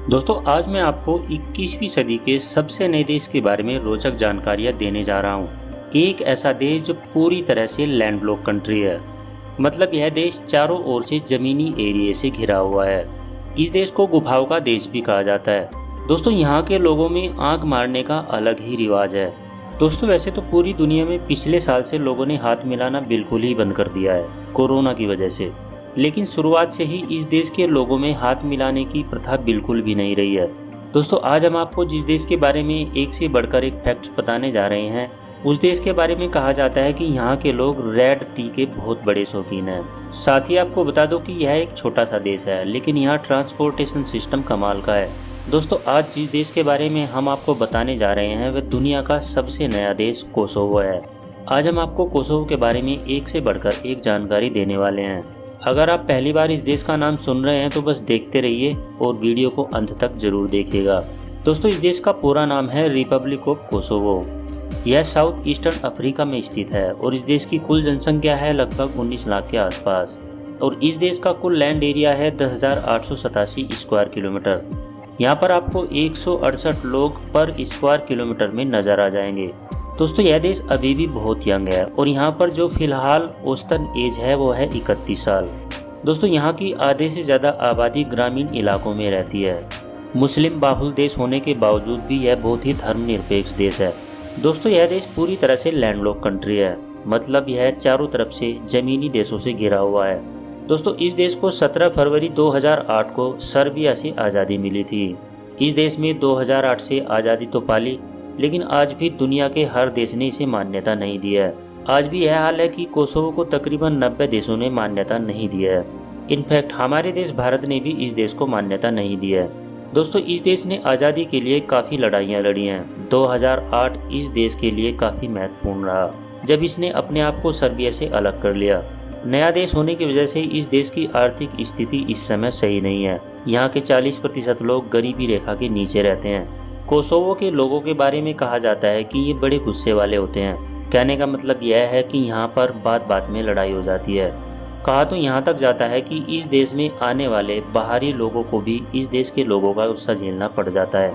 दोस्तों आज मैं आपको 21वीं सदी के सबसे नए देश के बारे में रोचक जानकारियां देने जा रहा हूं। एक ऐसा देश जो पूरी तरह से लैंडलॉक कंट्री है। मतलब यह देश चारों ओर से जमीनी एरिया से घिरा हुआ है। इस देश को गुफाओं का देश भी कहा जाता है। दोस्तों यहाँ के लोगों में आंख मारने का अलग ही रिवाज है। दोस्तों वैसे तो पूरी दुनिया में पिछले साल से लोगों ने हाथ मिलाना बिल्कुल ही बंद कर दिया है कोरोना की वजह से। लेकिन शुरुआत से ही इस देश के लोगों में हाथ मिलाने की प्रथा बिल्कुल भी नहीं रही है। दोस्तों आज हम आपको जिस देश के बारे में एक से बढ़कर एक फैक्ट्स बताने जा रहे हैं, उस देश के बारे में कहा जाता है कि यहाँ के लोग रेड टी के बहुत बड़े शौकीन हैं। साथ ही आपको बता दो कि यह एक छोटा सा देश है, लेकिन यहाँ ट्रांसपोर्टेशन सिस्टम कमाल का है। दोस्तों आज जिस देश के बारे में हम आपको बताने जा रहे हैं वह दुनिया का सबसे नया देश कोसोवो है। आज हम आपको कोसोवो के बारे में एक से बढ़कर एक जानकारी देने वाले हैं। अगर आप पहली बार इस देश का नाम सुन रहे हैं तो बस देखते रहिए और वीडियो को अंत तक जरूर देखिएगा। दोस्तों इस देश का पूरा नाम है रिपब्लिक ऑफ कोसोवो। यह साउथ ईस्टर्न अफ्रीका में स्थित है और इस देश की कुल जनसंख्या है लगभग 19 लाख के आसपास। और इस देश का कुल लैंड एरिया है 10,887 स्क्वायर किलोमीटर। यहाँ पर आपको 168 लोग पर स्क्वायर किलोमीटर में नजर आ जाएंगे। दोस्तों यह देश अभी भी बहुत यंग है और यहाँ पर जो फिलहाल औसतन एज है वो है 31 साल। दोस्तों यहाँ की आधे से ज़्यादा आबादी ग्रामीण इलाकों में रहती है। मुस्लिम बाहुल देश होने के बावजूद भी यह बहुत ही धर्मनिरपेक्ष देश है। दोस्तों यह देश पूरी तरह से लैंडलॉक कंट्री है, मतलब यह चारों तरफ से ज़मीनी देशों से घिरा हुआ है। दोस्तों इस देश को 17 फरवरी 2008 को सर्बिया से आज़ादी मिली थी। इस देश में 2008 से आज़ादी तो पाली, लेकिन आज भी दुनिया के हर देश ने इसे मान्यता नहीं दी है। आज भी यह हाल है कि कोसोवो को तकरीबन 90 देशों ने मान्यता नहीं दी है। इनफैक्ट हमारे देश भारत ने भी इस देश को मान्यता नहीं दी है। दोस्तों इस देश ने आज़ादी के लिए काफ़ी लड़ाइयाँ लड़ी हैं। 2008 इस देश के लिए काफ़ी महत्वपूर्ण रहा जब इसने अपने आप को सर्बिया से अलग कर लिया। नया देश होने की वजह से इस देश की आर्थिक स्थिति इस समय सही नहीं है। यहाँ के 40% लोग गरीबी रेखा के नीचे रहते हैं। कोसोवो के लोगों के बारे में कहा जाता है कि ये बड़े गुस्से वाले होते हैं। कहने का मतलब यह है कि यहाँ पर बात बात में लड़ाई हो जाती है। कहा तो यहाँ तक जाता है कि इस देश में आने वाले बाहरी लोगों को भी इस देश के लोगों का गुस्सा झेलना पड़ जाता है।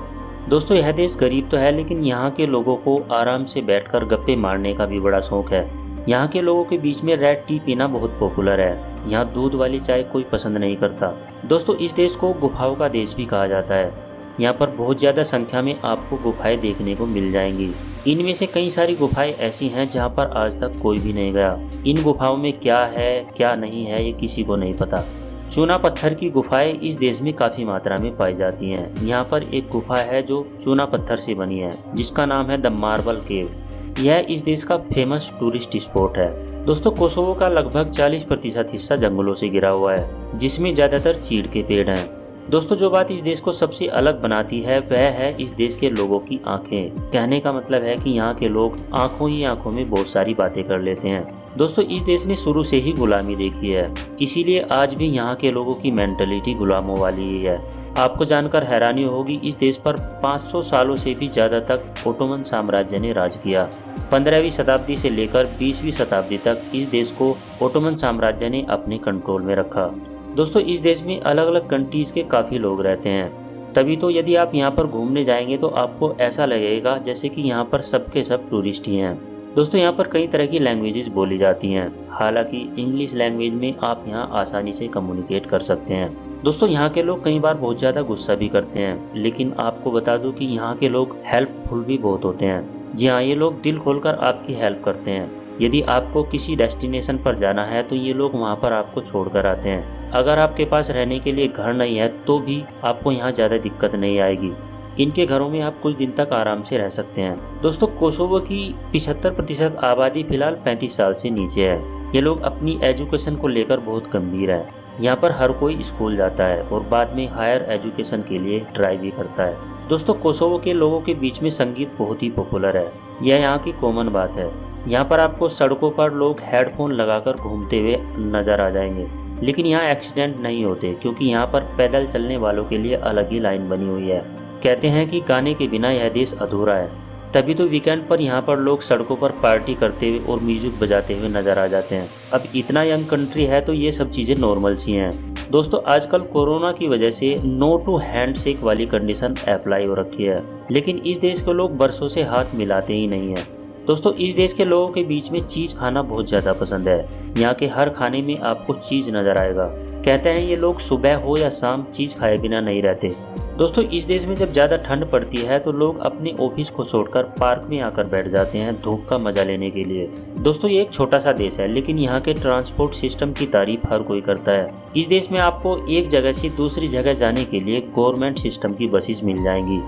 दोस्तों यह देश गरीब तो है, लेकिन यहाँ के लोगों को आराम से बैठकर गप्पे मारने का भी बड़ा शौक है। यहाँ के लोगों के बीच में रेड टी पीना बहुत पॉपुलर है। यहाँ दूध वाली चाय कोई पसंद नहीं करता। दोस्तों इस देश को गुफाओं का देश भी कहा जाता है। यहाँ पर बहुत ज़्यादा संख्या में आपको गुफाएं देखने को मिल जाएंगी। इनमें से कई सारी गुफाएं ऐसी हैं जहाँ पर आज तक कोई भी नहीं गया। इन गुफाओं में क्या है क्या नहीं है ये किसी को नहीं पता। चूना पत्थर की गुफाएं इस देश में काफ़ी मात्रा में पाई जाती हैं। यहाँ पर एक गुफा है जो चूना पत्थर से बनी है, जिसका नाम है द मार्बल केव। यह इस देश का फेमस टूरिस्ट स्पॉट है। दोस्तों कोसोवो का लगभग 40% हिस्सा जंगलों से घिरा हुआ है, जिसमें ज़्यादातर चीड़ के पेड़ हैं। दोस्तों जो बात इस देश को सबसे अलग बनाती है वह है इस देश के लोगों की आंखें। कहने का मतलब है कि यहाँ के लोग आंखों ही आंखों में बहुत सारी बातें कर लेते हैं। दोस्तों इस देश ने शुरू से ही गुलामी देखी है, इसीलिए आज भी यहाँ के लोगों की मेंटलिटी गुलामों वाली ही है। आपको जानकर हैरानी होगी, इस देश पर 500 सालों से भी ज़्यादा तक ओटोमन साम्राज्य ने राज किया। 15वीं शताब्दी से लेकर 20वीं शताब्दी तक इस देश को ओटोमन साम्राज्य ने अपने कंट्रोल में रखा। दोस्तों इस देश में अलग अलग कंट्रीज के काफ़ी लोग रहते हैं। तभी तो यदि आप यहाँ पर घूमने जाएंगे तो आपको ऐसा लगेगा जैसे कि यहाँ पर सबके सब टूरिस्ट ही हैं। दोस्तों यहाँ पर कई तरह की लैंग्वेजेस बोली जाती हैं। हालांकि इंग्लिश लैंग्वेज में आप यहाँ आसानी से कम्युनिकेट कर सकते हैं। दोस्तों यहाँ के लोग कई बार बहुत ज़्यादा गुस्सा भी करते हैं, लेकिन आपको बता दूँ कि यहाँ के लोग हेल्पफुल भी बहुत होते हैं। जी हाँ, ये लोग दिल खोलकर आपकी हेल्प करते हैं। यदि आपको किसी डेस्टिनेशन पर जाना है तो ये लोग वहाँ पर आपको छोड़कर आते हैं। अगर आपके पास रहने के लिए घर नहीं है तो भी आपको यहाँ ज़्यादा दिक्कत नहीं आएगी। इनके घरों में आप कुछ दिन तक आराम से रह सकते हैं। दोस्तों कोसोवो की 75% आबादी फिलहाल 35 साल से नीचे है। ये लोग अपनी एजुकेशन को लेकर बहुत गंभीर है। यहाँ पर हर कोई स्कूल जाता है और बाद में हायर एजुकेशन के लिए ट्राई भी करता है। दोस्तों कोसोवो के लोगों के बीच में संगीत बहुत ही पॉपुलर है। यह यहाँ की कॉमन बात है। यहाँ पर आपको सड़कों पर लोग हेडफोन लगाकर घूमते हुए नजर आ जाएंगे, लेकिन यहाँ एक्सीडेंट नहीं होते क्योंकि यहाँ पर पैदल चलने वालों के लिए अलग ही लाइन बनी हुई है। कहते हैं कि गाने के बिना यह देश अधूरा है। तभी तो वीकेंड पर यहाँ पर लोग सड़कों पर पार्टी करते हुए और म्यूजिक बजाते हुए नजर आ जाते हैं। अब इतना यंग कंट्री है तो ये सब चीज़ें नॉर्मल सी हैं। दोस्तों आजकल कोरोना की वजह से नो टू हैंड शेक वाली कंडीशन अप्लाई हो रखी है, लेकिन इस देश के लोग बरसों से हाथ मिलाते ही नहीं है। दोस्तों इस देश के लोगों के बीच में चीज़ खाना बहुत ज़्यादा पसंद है। यहाँ के हर खाने में आपको चीज़ नज़र आएगा। कहते हैं ये लोग सुबह हो या शाम चीज़ खाए बिना नहीं रहते। दोस्तों इस देश में जब ज़्यादा ठंड पड़ती है तो लोग अपने ऑफिस को छोड़कर पार्क में आकर बैठ जाते हैं धूप का मजा लेने के लिए। दोस्तों ये एक छोटा सा देश है, लेकिन यहाँ के ट्रांसपोर्ट सिस्टम की तारीफ हर कोई करता है। इस देश में आपको एक जगह से दूसरी जगह जाने के लिए गवर्नमेंट सिस्टम की बसेस मिल जाएंगी।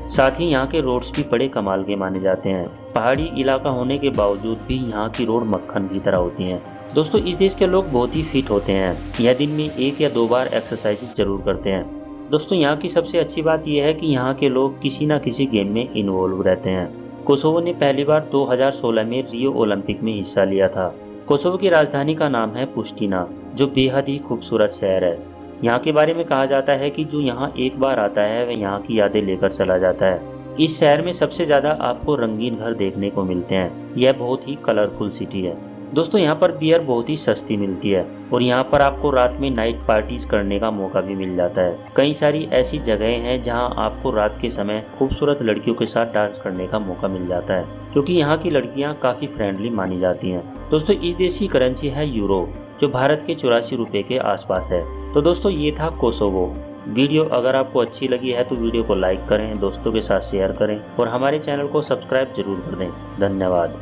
साथ ही यहाँ के रोड्स भी बड़े कमाल के माने जाते हैं। पहाड़ी इलाका होने के बावजूद भी यहाँ की रोड मक्खन की तरह होती हैं। दोस्तों इस देश के लोग बहुत ही फिट होते हैं। यह दिन में 1 या 2 बार एक्सरसाइज जरूर करते हैं। दोस्तों यहाँ की सबसे अच्छी बात यह है कि यहाँ के लोग किसी न किसी गेम में इन्वॉल्व रहते हैं। कोसोवो ने पहली बार 2016 में रियो ओलंपिक में हिस्सा लिया था। कोसोवो की राजधानी का नाम है पुष्टिना, जो बेहद ही खूबसूरत शहर है। यहाँ के बारे में कहा जाता है कि जो यहाँ एक बार आता है वह यहाँ की यादें लेकर चला जाता है। इस शहर में सबसे ज़्यादा आपको रंगीन घर देखने को मिलते हैं। यह बहुत ही कलरफुल सिटी है। दोस्तों यहाँ पर बियर बहुत ही सस्ती मिलती है और यहाँ पर आपको रात में नाइट पार्टीज करने का मौका भी मिल जाता है। कई सारी ऐसी जगहें हैं जहाँ आपको रात के समय खूबसूरत लड़कियों के साथ डांस करने का मौका मिल जाता है, क्योंकि यहाँ की लड़कियाँ काफ़ी फ्रेंडली मानी जाती हैं। दोस्तों इस देश की करेंसी है यूरो, जो भारत के 84 रुपये के आसपास है। तो दोस्तों ये था कोसोवो। वीडियो अगर आपको अच्छी लगी है तो वीडियो को लाइक करें, दोस्तों के साथ शेयर करें और हमारे चैनल को सब्सक्राइब जरूर कर दें। धन्यवाद।